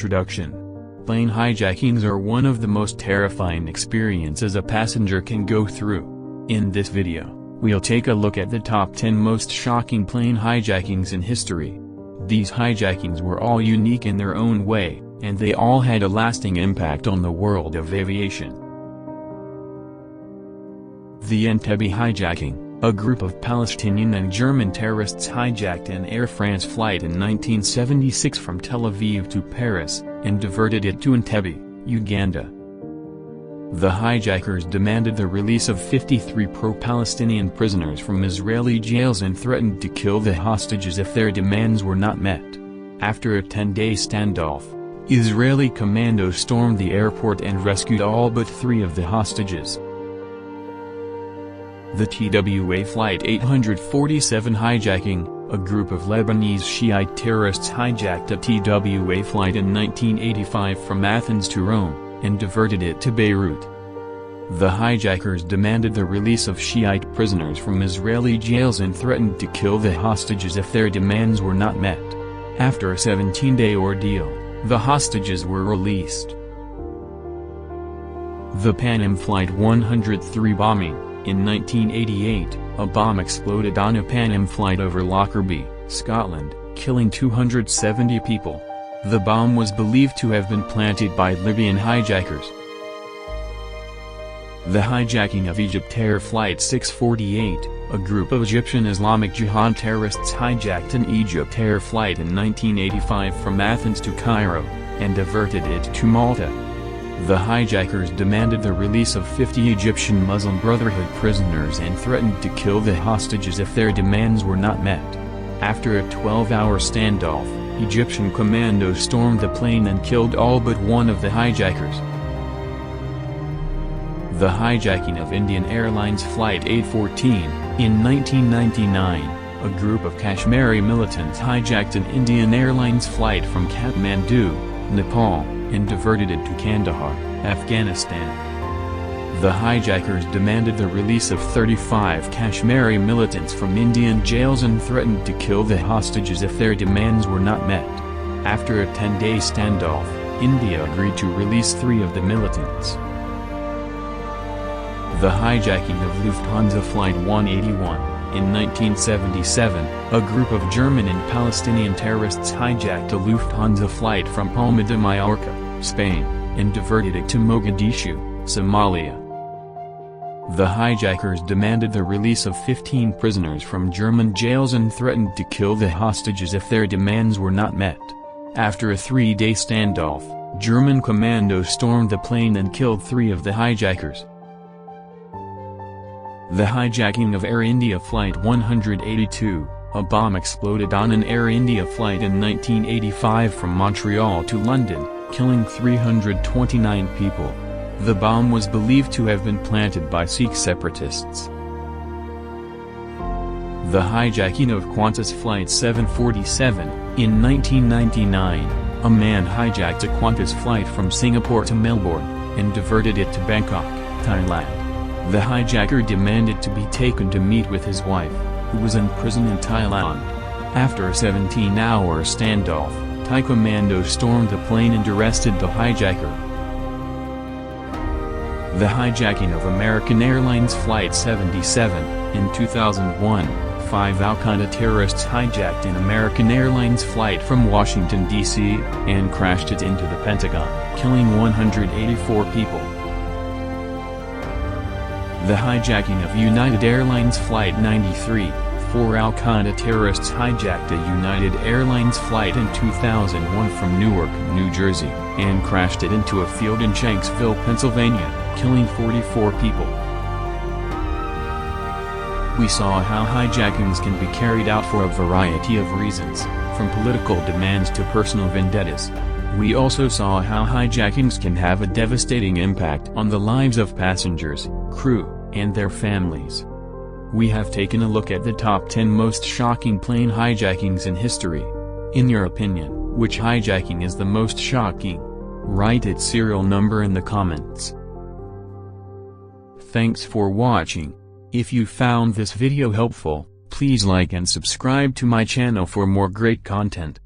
Introduction. Plane hijackings are one of the most terrifying experiences a passenger can go through. In this video, we'll take a look at the top 10 most shocking plane hijackings in history. These hijackings were all unique in their own way, and they all had a lasting impact on the world of aviation. The Entebbe hijacking. A group of Palestinian and German terrorists hijacked an Air France flight in 1976 from Tel Aviv to Paris, and diverted it to Entebbe, Uganda. The hijackers demanded the release of 53 pro-Palestinian prisoners from Israeli jails and threatened to kill the hostages if their demands were not met. After a 10-day standoff, Israeli commandos stormed the airport and rescued all but 3 of the hostages. The TWA Flight 847 hijacking. A group of Lebanese Shiite terrorists hijacked a TWA flight in 1985 from Athens to Rome, and diverted it to Beirut. The hijackers demanded the release of Shiite prisoners from Israeli jails and threatened to kill the hostages if their demands were not met. After a 17-day ordeal, the hostages were released. The Pan Am Flight 103 bombing. In 1988, a bomb exploded on a Pan Am flight over Lockerbie, Scotland, killing 270 people. The bomb was believed to have been planted by Libyan hijackers. The hijacking of Egypt Air Flight 648, a group of Egyptian Islamic Jihad terrorists hijacked an Egypt Air flight in 1985 from Athens to Cairo, and diverted it to Malta. The hijackers demanded the release of 50 Egyptian Muslim Brotherhood prisoners and threatened to kill the hostages if their demands were not met. After a 12-hour standoff, Egyptian commandos stormed the plane and killed all but 1 of the hijackers. The hijacking of Indian Airlines Flight 814. In 1999, a group of Kashmiri militants hijacked an Indian Airlines flight from Kathmandu, Nepal, and diverted it to Kandahar, Afghanistan. The hijackers demanded the release of 35 Kashmiri militants from Indian jails and threatened to kill the hostages if their demands were not met. After a 10-day standoff, India agreed to release 3 of the militants. The hijacking of Lufthansa Flight 181. In 1977, a group of German and Palestinian terrorists hijacked a Lufthansa flight from Palma de Mallorca, Spain, and diverted it to Mogadishu, Somalia. The hijackers demanded the release of 15 prisoners from German jails and threatened to kill the hostages if their demands were not met. After a 3-day standoff, German commandos stormed the plane and killed 3 of the hijackers. The hijacking of Air India Flight 182, a bomb exploded on an Air India flight in 1985 from Montreal to London, killing 329 people. The bomb was believed to have been planted by Sikh separatists. The hijacking of Qantas Flight 747. In 1999, a man hijacked a Qantas flight from Singapore to Melbourne, and diverted it to Bangkok, Thailand. The hijacker demanded to be taken to meet with his wife, who was in prison in Thailand. After a 17-hour standoff, Thai commandos stormed the plane and arrested the hijacker. The hijacking of American Airlines Flight 77. In 2001, 5 Al-Qaeda terrorists hijacked an American Airlines flight from Washington, D.C., and crashed it into the Pentagon, killing 184 people. The hijacking of United Airlines Flight 93. 4 Al-Qaeda terrorists hijacked a United Airlines flight in 2001 from Newark, New Jersey, and crashed it into a field in Shanksville, Pennsylvania, killing 44 people. We saw how hijackings can be carried out for a variety of reasons, from political demands to personal vendettas. We also saw how hijackings can have a devastating impact on the lives of passengers, crew, and their families. We have taken a look at the top 10 most shocking plane hijackings in history. In your opinion, which hijacking is the most shocking? Write its serial number in the comments. Thanks for watching. If you found this video helpful, please like and subscribe to my channel for more great content.